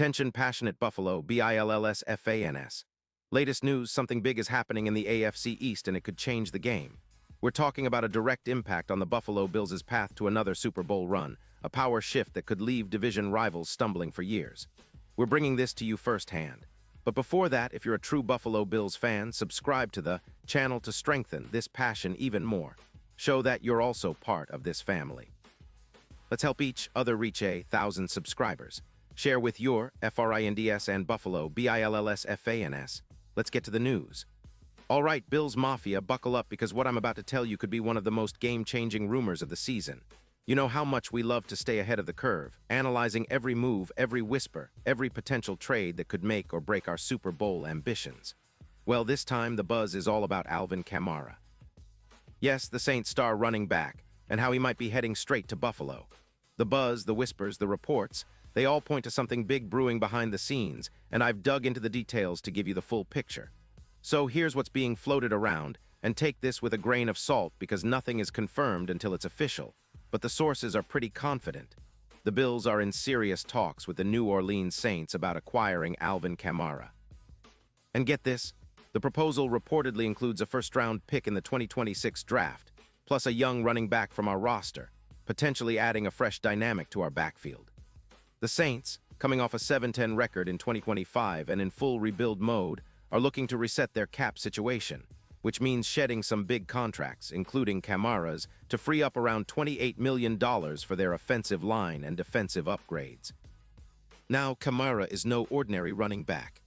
Attention passionate Buffalo, BILLSFANS. Latest news, something big is happening in the AFC East and it could change the game. We're talking about a direct impact on the Buffalo Bills' path to another Super Bowl run, a power shift that could leave division rivals stumbling for years. We're bringing this to you firsthand. But before that, if you're a true Buffalo Bills fan, subscribe to the channel to strengthen this passion even more. Show that you're also part of this family. Let's help each other reach 1,000 subscribers. Share with your FRINDS and Buffalo BILLSFANS. Let's get to the news. All right, Bills Mafia, buckle up because what I'm about to tell you could be one of the most game-changing rumors of the season. You know how much we love to stay ahead of the curve, analyzing every move, every whisper, every potential trade that could make or break our Super Bowl ambitions. Well, this time the buzz is all about Alvin Kamara. Yes, the Saints star running back, and how he might be heading straight to Buffalo. The buzz, the whispers, the reports, they all point to something big brewing behind the scenes, and I've dug into the details to give you the full picture. So here's what's being floated around, and take this with a grain of salt because nothing is confirmed until it's official. But the sources are pretty confident. The Bills are in serious talks with the New Orleans Saints about acquiring Alvin Kamara. And get this, the proposal reportedly includes a first-round pick in the 2026 draft, plus a young running back from our roster, potentially adding a fresh dynamic to our backfield. The Saints, coming off a 7-10 record in 2025 and in full rebuild mode, are looking to reset their cap situation, which means shedding some big contracts, including Kamara's, to free up around $28 million for their offensive line and defensive upgrades. Now, Kamara is no ordinary running back.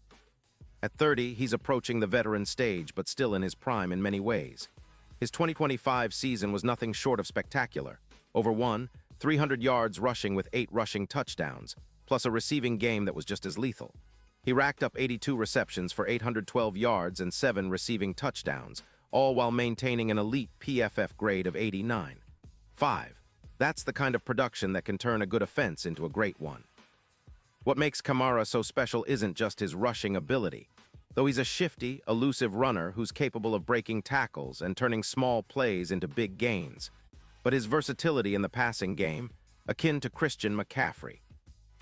At 30, he's approaching the veteran stage, but still in his prime in many ways. His 2025 season was nothing short of spectacular. Over 300 yards rushing with 8 rushing touchdowns, plus a receiving game that was just as lethal. He racked up 82 receptions for 812 yards and 7 receiving touchdowns, all while maintaining an elite PFF grade of 89.5. That's the kind of production that can turn a good offense into a great one. What makes Kamara so special isn't just his rushing ability, though he's a shifty, elusive runner who's capable of breaking tackles and turning small plays into big gains, but his versatility in the passing game, akin to Christian McCaffrey.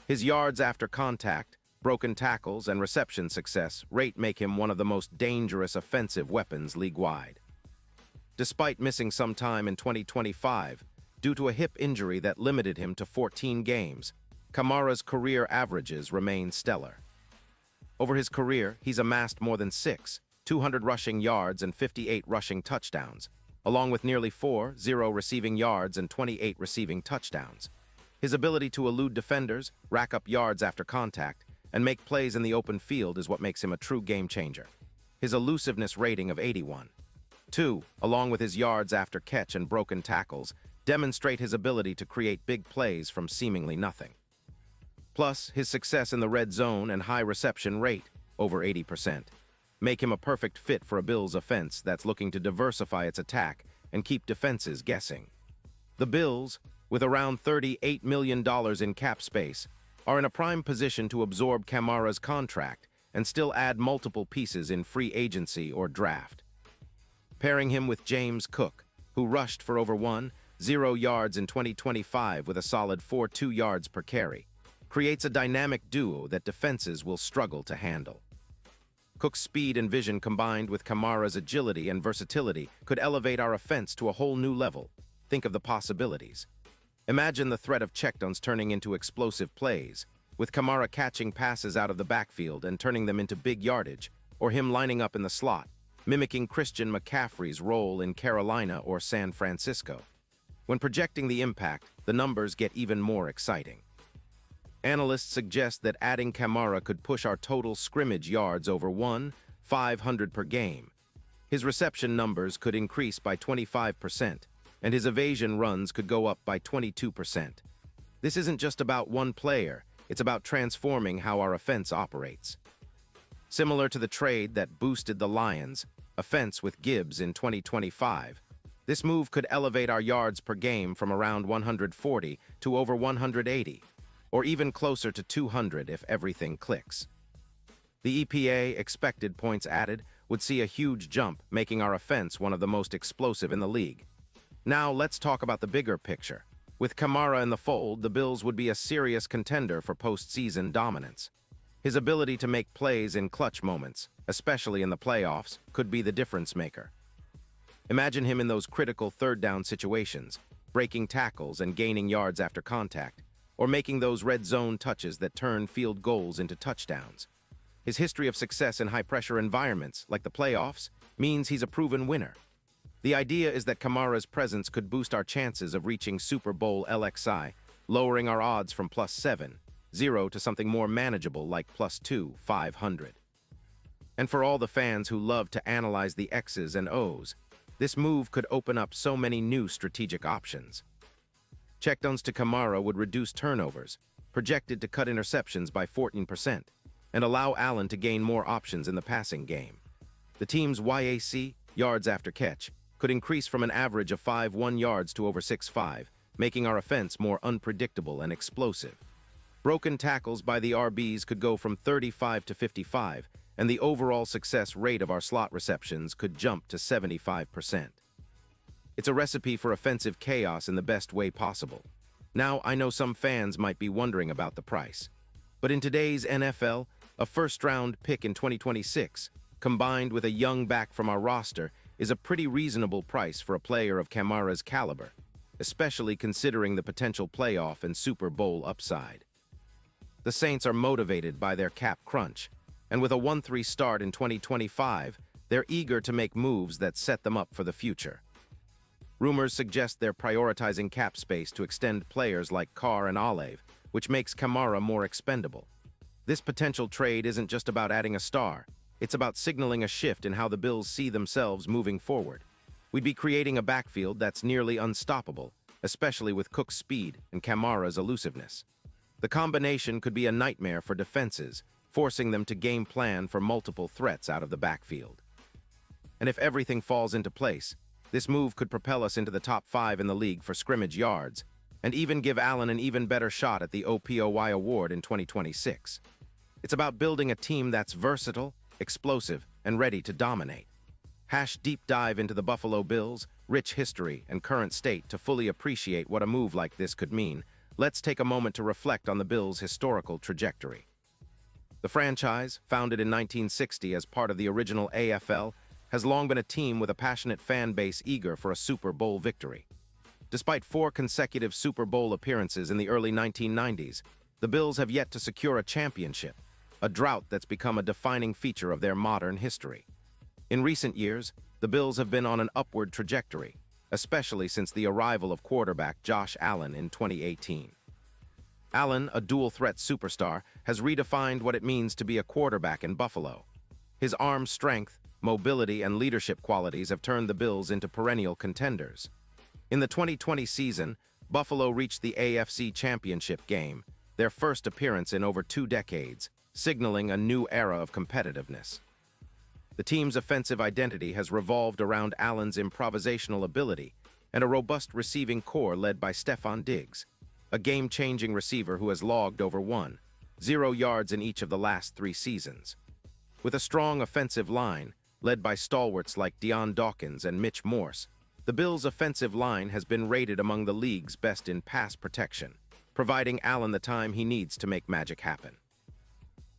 His yards after contact, broken tackles, and reception success rate make him one of the most dangerous offensive weapons league-wide. Despite missing some time in 2025 due to a hip injury that limited him to 14 games, Kamara's career averages remain stellar. Over his career, he's amassed more than 200 rushing yards and 58 rushing touchdowns, along with nearly 40 receiving yards and 28 receiving touchdowns. His ability to elude defenders, rack up yards after contact, and make plays in the open field is what makes him a true game-changer. His elusiveness rating of 81.2, along with his yards after catch and broken tackles, demonstrate his ability to create big plays from seemingly nothing. Plus, his success in the red zone and high reception rate, over 80%, make him a perfect fit for a Bills offense that's looking to diversify its attack and keep defenses guessing. The Bills, with around $38 million in cap space, are in a prime position to absorb Kamara's contract and still add multiple pieces in free agency or draft. Pairing him with James Cook, who rushed for over 10 yards in 2025 with a solid 4.2 yards per carry, creates a dynamic duo that defenses will struggle to handle. Cook's speed and vision combined with Kamara's agility and versatility could elevate our offense to a whole new level. Think of the possibilities. Imagine the threat of checkdowns turning into explosive plays, with Kamara catching passes out of the backfield and turning them into big yardage, or him lining up in the slot, mimicking Christian McCaffrey's role in Carolina or San Francisco. When projecting the impact, the numbers get even more exciting. Analysts suggest that adding Kamara could push our total scrimmage yards over 500 per game. His reception numbers could increase by 25%, and his evasion runs could go up by 22%. This isn't just about one player, it's about transforming how our offense operates. Similar to the trade that boosted the Lions' offense with Gibbs in 2025, this move could elevate our yards per game from around 140 to over 180. Or even closer to 200 if everything clicks. The EPA, expected points added, would see a huge jump, making our offense one of the most explosive in the league. Now let's talk about the bigger picture. With Kamara in the fold, the Bills would be a serious contender for postseason dominance. His ability to make plays in clutch moments, especially in the playoffs, could be the difference maker. Imagine him in those critical third-down situations, breaking tackles and gaining yards after contact, or making those red zone touches that turn field goals into touchdowns. His history of success in high-pressure environments, like the playoffs, means he's a proven winner. The idea is that Kamara's presence could boost our chances of reaching Super Bowl LXI, lowering our odds from +7, 0 to something more manageable like +2, 500. And for all the fans who love to analyze the X's and O's, this move could open up so many new strategic options. Checkdowns to Kamara would reduce turnovers, projected to cut interceptions by 14%, and allow Allen to gain more options in the passing game. The team's YAC, yards after catch, could increase from an average of 5.1 yards to over 6.5, making our offense more unpredictable and explosive. Broken tackles by the RBs could go from 35 to 55, and the overall success rate of our slot receptions could jump to 75%. It's a recipe for offensive chaos in the best way possible. Now, I know some fans might be wondering about the price, but in today's NFL, a first-round pick in 2026, combined with a young back from our roster, is a pretty reasonable price for a player of Kamara's caliber, especially considering the potential playoff and Super Bowl upside. The Saints are motivated by their cap crunch, and with a 1-3 start in 2025, they're eager to make moves that set them up for the future. Rumors suggest they're prioritizing cap space to extend players like Carr and Olave, which makes Kamara more expendable. This potential trade isn't just about adding a star, it's about signaling a shift in how the Bills see themselves moving forward. We'd be creating a backfield that's nearly unstoppable, especially with Cook's speed and Kamara's elusiveness. The combination could be a nightmare for defenses, forcing them to game plan for multiple threats out of the backfield. And if everything falls into place, this move could propel us into the top 5 in the league for scrimmage yards, and even give Allen an even better shot at the OPOY award in 2026. It's about building a team that's versatile, explosive, and ready to dominate. Deep dive into the Buffalo Bills' rich history and current state to fully appreciate what a move like this could mean. Let's take a moment to reflect on the Bills' historical trajectory. The franchise, founded in 1960 as part of the original AFL, has long been a team with a passionate fan base eager for a Super Bowl victory. Despite 4 consecutive Super Bowl appearances in the early 1990s, the Bills have yet to secure a championship, a drought that's become a defining feature of their modern history. In recent years, the Bills have been on an upward trajectory, especially since the arrival of quarterback Josh Allen in 2018. Allen, a dual-threat superstar, has redefined what it means to be a quarterback in Buffalo. His arm strength, mobility, and leadership qualities have turned the Bills into perennial contenders. In the 2020 season, Buffalo reached the AFC Championship game, their first appearance in over 2 decades, signaling a new era of competitiveness. The team's offensive identity has revolved around Allen's improvisational ability and a robust receiving core led by Stefon Diggs, a game-changing receiver who has logged over 1.0 yards in each of the last 3 seasons. With a strong offensive line, led by stalwarts like Deion Dawkins and Mitch Morse, the Bills' offensive line has been rated among the league's best in pass protection, providing Allen the time he needs to make magic happen.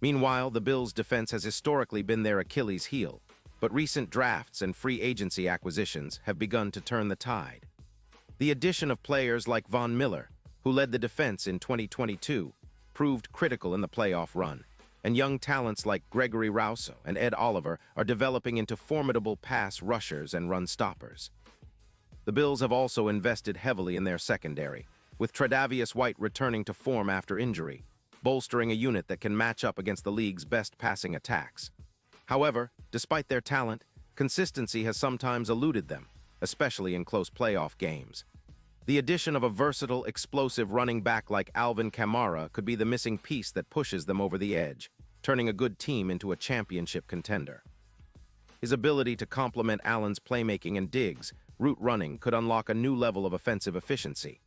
Meanwhile, the Bills' defense has historically been their Achilles heel, but recent drafts and free agency acquisitions have begun to turn the tide. The addition of players like Von Miller, who led the defense in 2022, proved critical in the playoff run, and young talents like Gregory Rousseau and Ed Oliver are developing into formidable pass rushers and run stoppers. The Bills have also invested heavily in their secondary, with Tre'Davious White returning to form after injury, bolstering a unit that can match up against the league's best passing attacks. However, despite their talent, consistency has sometimes eluded them, especially in close playoff games. The addition of a versatile, explosive running back like Alvin Kamara could be the missing piece that pushes them over the edge, turning a good team into a championship contender. His ability to complement Allen's playmaking and Diggs' route running could unlock a new level of offensive efficiency.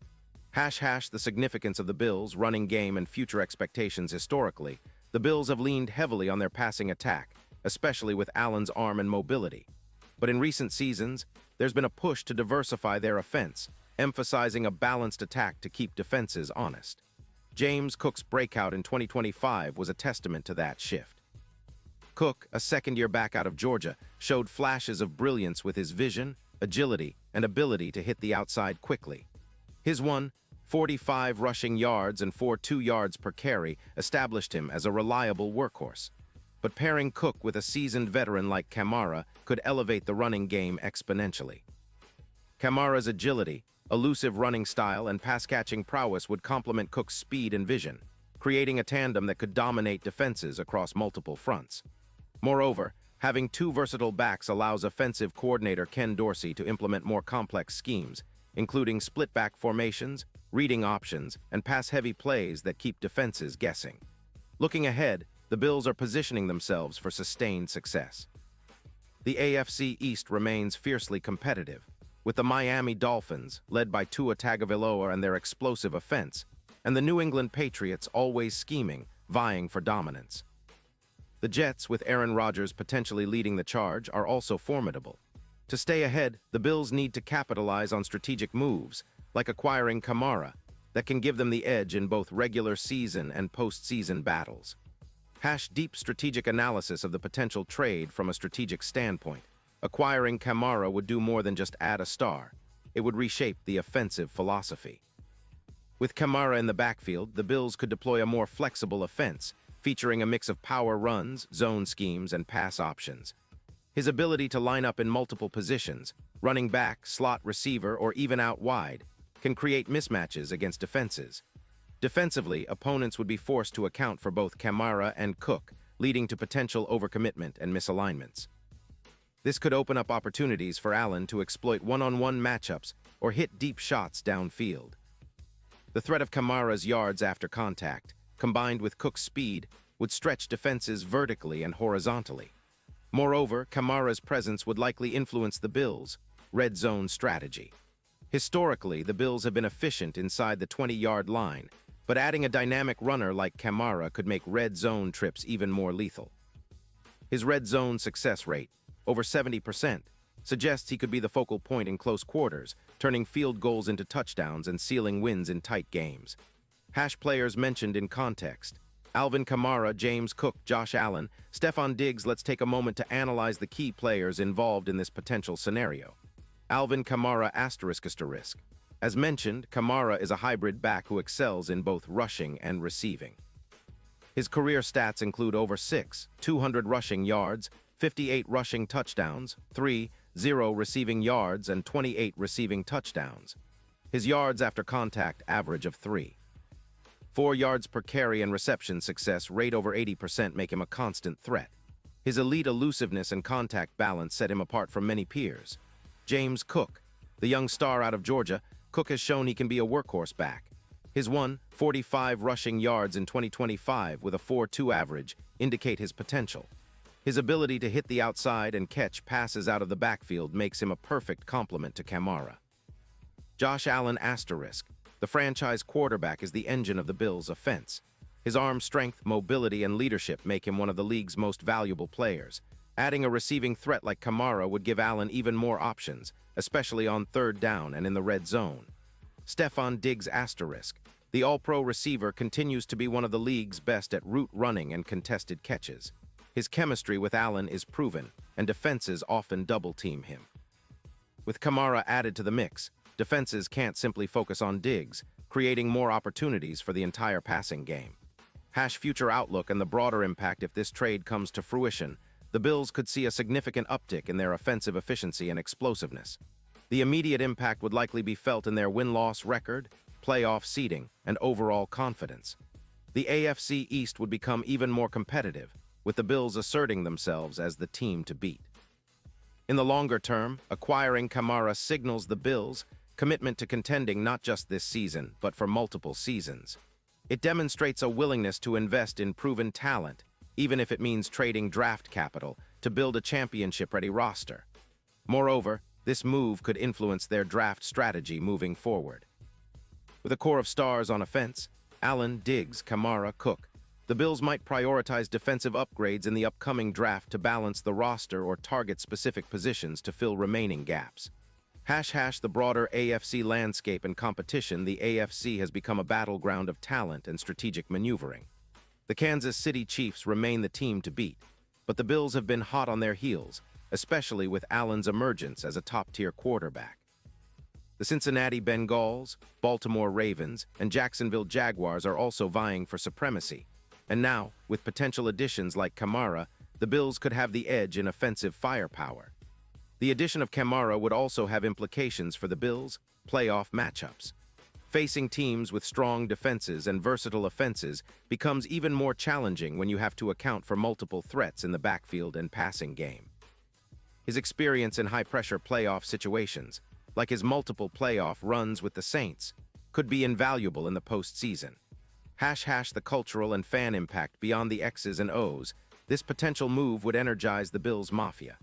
The significance of the Bills' running game and future expectations historically, the Bills have leaned heavily on their passing attack, especially with Allen's arm and mobility. But in recent seasons, there's been a push to diversify their offense, emphasizing a balanced attack to keep defenses honest. James Cook's breakout in 2025 was a testament to that shift. Cook, a second-year back out of Georgia, showed flashes of brilliance with his vision, agility, and ability to hit the outside quickly. His 145 rushing yards and 4.2 yards per carry established him as a reliable workhorse. But pairing Cook with a seasoned veteran like Kamara could elevate the running game exponentially. Kamara's agility, elusive running style, and pass-catching prowess would complement Cook's speed and vision, creating a tandem that could dominate defenses across multiple fronts. Moreover, having two versatile backs allows offensive coordinator Ken Dorsey to implement more complex schemes, including split-back formations, reading options, and pass-heavy plays that keep defenses guessing. Looking ahead, the Bills are positioning themselves for sustained success. The AFC East remains fiercely competitive, with the Miami Dolphins, led by Tua Tagovailoa and their explosive offense, and the New England Patriots always scheming, vying for dominance. The Jets, with Aaron Rodgers potentially leading the charge, are also formidable. To stay ahead, the Bills need to capitalize on strategic moves, like acquiring Kamara, that can give them the edge in both regular season and postseason battles. Deep strategic analysis of the potential trade from a strategic standpoint. Acquiring Kamara would do more than just add a star. It would reshape the offensive philosophy. With Kamara in the backfield, the Bills could deploy a more flexible offense, featuring a mix of power runs, zone schemes, and pass options. His ability to line up in multiple positions, running back, slot receiver, or even out wide, can create mismatches against defenses. Defensively, opponents would be forced to account for both Kamara and Cook, leading to potential overcommitment and misalignments. This could open up opportunities for Allen to exploit one-on-one matchups or hit deep shots downfield. The threat of Kamara's yards after contact, combined with Cook's speed, would stretch defenses vertically and horizontally. Moreover, Kamara's presence would likely influence the Bills' red zone strategy. Historically, the Bills have been efficient inside the 20-yard line, but adding a dynamic runner like Kamara could make red zone trips even more lethal. His red zone success rate, over 70%, suggests he could be the focal point in close quarters, turning field goals into touchdowns and sealing wins in tight games. Players mentioned in context: Alvin Kamara, James Cook, Josh Allen, Stefon Diggs. Let's take a moment to analyze the key players involved in this potential scenario. Alvin Kamara ***. As mentioned, Kamara is a hybrid back who excels in both rushing and receiving. His career stats include over 200 rushing yards, 58 rushing touchdowns, 0 receiving yards, and 28 receiving touchdowns. His yards after contact average of 4 yards per carry and reception success rate over 80% make him a constant threat. His elite elusiveness and contact balance set him apart from many peers. James Cook, the young star out of Georgia, Cook has shown he can be a workhorse back. His 145 rushing yards in 2025 with a 4.2 average indicate his potential. His ability to hit the outside and catch passes out of the backfield makes him a perfect complement to Kamara. Josh Allen ***. The franchise quarterback is the engine of the Bills' offense. His arm strength, mobility, and leadership make him one of the league's most valuable players. Adding a receiving threat like Kamara would give Allen even more options, especially on third down and in the red zone. Stefon Diggs ***. The All-Pro receiver continues to be one of the league's best at route running and contested catches. His chemistry with Allen is proven, and defenses often double-team him. With Kamara added to the mix, defenses can't simply focus on Diggs, creating more opportunities for the entire passing game. Future outlook and the broader impact. If this trade comes to fruition, the Bills could see a significant uptick in their offensive efficiency and explosiveness. The immediate impact would likely be felt in their win-loss record, playoff seeding, and overall confidence. The AFC East would become even more competitive, with the Bills asserting themselves as the team to beat. In the longer term, acquiring Kamara signals the Bills' commitment to contending not just this season, but for multiple seasons. It demonstrates a willingness to invest in proven talent, even if it means trading draft capital to build a championship-ready roster. Moreover, this move could influence their draft strategy moving forward. With a core of stars on offense, Allen, Diggs, Kamara, Cook, the Bills might prioritize defensive upgrades in the upcoming draft to balance the roster or target specific positions to fill remaining gaps. The broader AFC landscape and competition. The AFC has become a battleground of talent and strategic maneuvering. The Kansas City Chiefs remain the team to beat, but the Bills have been hot on their heels, especially with Allen's emergence as a top-tier quarterback. The Cincinnati Bengals, Baltimore Ravens, and Jacksonville Jaguars are also vying for supremacy. And now, with potential additions like Kamara, the Bills could have the edge in offensive firepower. The addition of Kamara would also have implications for the Bills' playoff matchups. Facing teams with strong defenses and versatile offenses becomes even more challenging when you have to account for multiple threats in the backfield and passing game. His experience in high-pressure playoff situations, like his multiple playoff runs with the Saints, could be invaluable in the postseason. The cultural and fan impact beyond the X's and O's. This potential move would energize the Bills Mafia.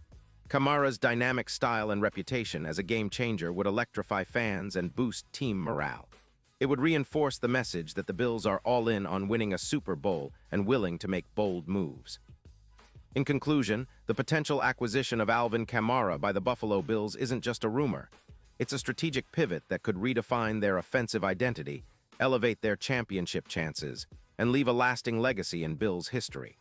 Kamara's dynamic style and reputation as a game-changer would electrify fans and boost team morale. It would reinforce the message that the Bills are all in on winning a Super Bowl and willing to make bold moves. In conclusion, the potential acquisition of Alvin Kamara by the Buffalo Bills isn't just a rumor. It's a strategic pivot that could redefine their offensive identity, elevate their championship chances, and leave a lasting legacy in Bills history.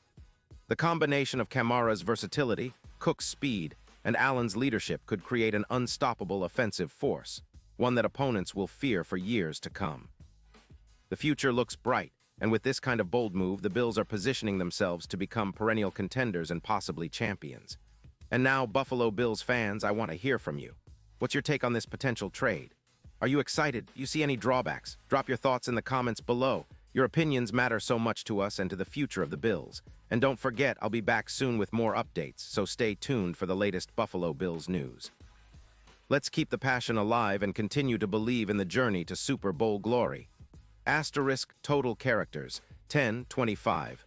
The combination of Kamara's versatility, Cook's speed, and Allen's leadership could create an unstoppable offensive force, one that opponents will fear for years to come. The future looks bright, and with this kind of bold move, the Bills are positioning themselves to become perennial contenders and possibly champions. And now, Buffalo Bills fans, I want to hear from you. What's your take on this potential trade? Are you excited? Do you see any drawbacks? Drop your thoughts in the comments below. Your opinions matter so much to us and to the future of the Bills. And don't forget, I'll be back soon with more updates, so stay tuned for the latest Buffalo Bills news. Let's keep the passion alive and continue to believe in the journey to Super Bowl glory. Asterisk total characters, 10, 25.